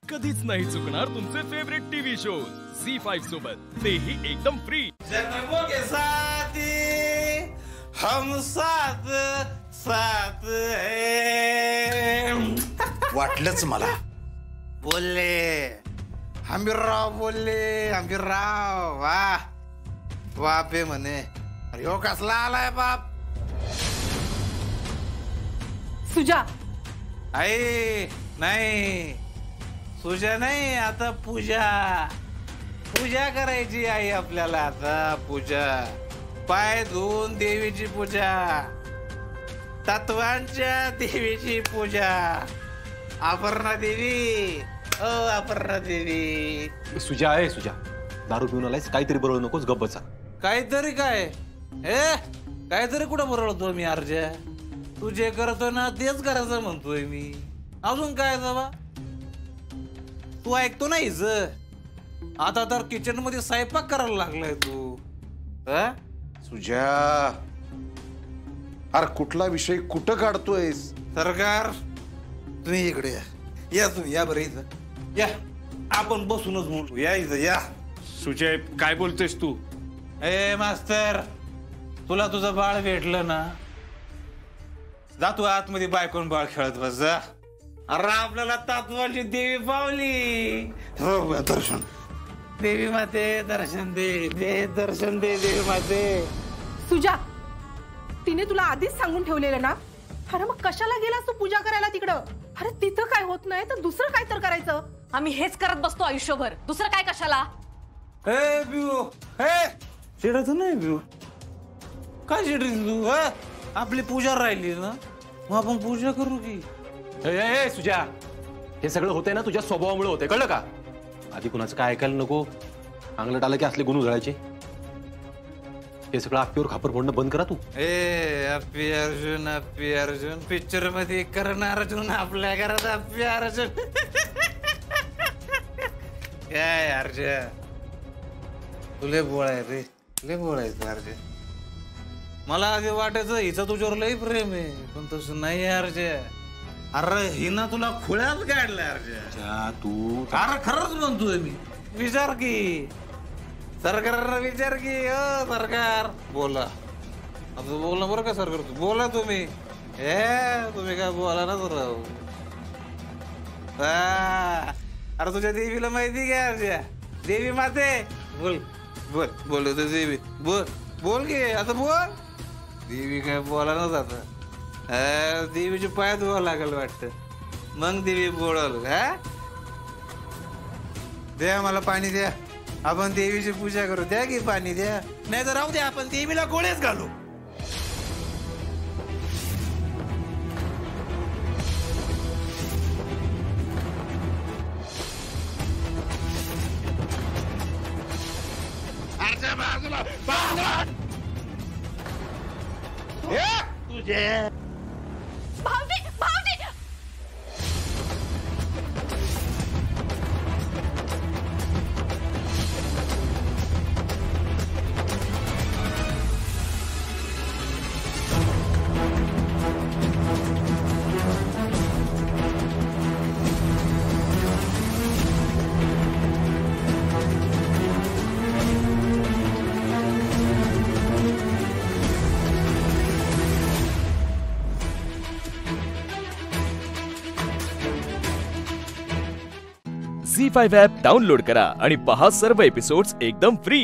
कधीच नाही चुकणार तुमचे फेवरेट टीव्ही शो झी5 सोबत, तेही एकदम फ्री। जन्मों के साथी हम साथ साथ है। वाटलंच मला। बोलले हंबीरराव, बोलले हंबीरराव, वाह बाप आहे म्हणे। अरे हो कसला आलाय बाप। सुजा आई नाही, सुजा नाही, आता पूजा पूजा करायची आई आपल्याला। आता पूजा, पाय धुवून देवीची पूजा, तत्वांच्या देवीची पूजा। अपर्णा देवी, ओ अपर्णा देवी। सुजा आहे सुजा, दारू पिऊन आलायस, काहीतरी बरोबर नकोस, गप्प बसा। काहीतरी काय हे, काहीतरी कुठं बरोबरतो मी अर्जा? तू जे करतोय ना तेच करायचं म्हणतोय मी। अजून काय बाबा, तू ऐकतो नाहीस? आता तर किचन मध्ये स्वयंपाक करायला लागलाय तू। सुजा, अरे कुठला विषय कुठं काढतोयस? सरकार तुम्ही इकडे या, या तुम्ही, या बरं इथं या, आपण बसूनच बोलू, या इथं या। सुजय काय बोलतोयस तू? ए मास्तर, तुला तुझं बाळ भेटलं ना, जा तू आतमध्ये बायकोन बाळ खेळत बस जा। अरे आपल्याला तत्वाची देवी पावली। हो दर्शन, देवी माते दर्शन दे, दे दर्शन दे देवी माते। सुजा, तिने तुला आधीच सांगून ठेवलेलं ना? अरे मग कशाला गेलास तू पूजा करायला तिकडं? अरे तिथं काय होत नाही तर दुसरं काय तर करायचं। आम्ही हेच करत बसतो आयुष्यभर, दुसरं काय कशाला? ए बिऊ, ए चिडत नाही बिऊ, काय चिडली तू? आपली पूजा राहिली ना, मग आपण पूजा करू की? ए सुजा, हे सगळं होतंय ना तुझ्या स्वभावामुळे होते, कळलं का? आधी कुणाचं काय ऐकायला नको, अंगलट आलं की असले गुण उधळायचे। हे सगळं आप्पीवर खापर फोडणं बंद करा तू। ए अप्पी अर्जुन, अप्पी अर्जुन, पिक्चर मध्ये करण अर्जुन, आपल्या घरात अप्पी अर्जुन। काय अर्जुन, तुले बोलाय रे, तुले बोलायचं अर्जुन। मला आधी वाटायचं हिचं तुझ्यावर लई प्रेम आहे, पण तसं नाही अर्जुन। अरे हिनं तुला खुळ्यात काढलाय अर्जुन। तू अरे खरंच म्हणतोय मी, विचार की सरकारला, विचार की। सरकार बोला, आता बोलणं बरं का सरकार, तू बोला तुम्ही। तुम्ही काय बोला ना राहू। अरे तुझ्या देवीला माहिती काय अर्जा? देवी माते, बोल बोल बोल देवी, बोल बोल की आता बोल। देवी काय बोला ना आता, देवीचे पाय धुवा लागल वाटत, मग देवी बोलल। द्या मला पाणी द्या, आपण देवीची पूजा करू। द्या की पाणी द्या, नाही तर राहू द्या, आपण देवीला गोळ्याच घालू। तुझे भाऊजी, भाऊजी! झी5 ॲप डाउनलोड करा आणि पहा सर्व एपिसोड्स एकदम फ्री।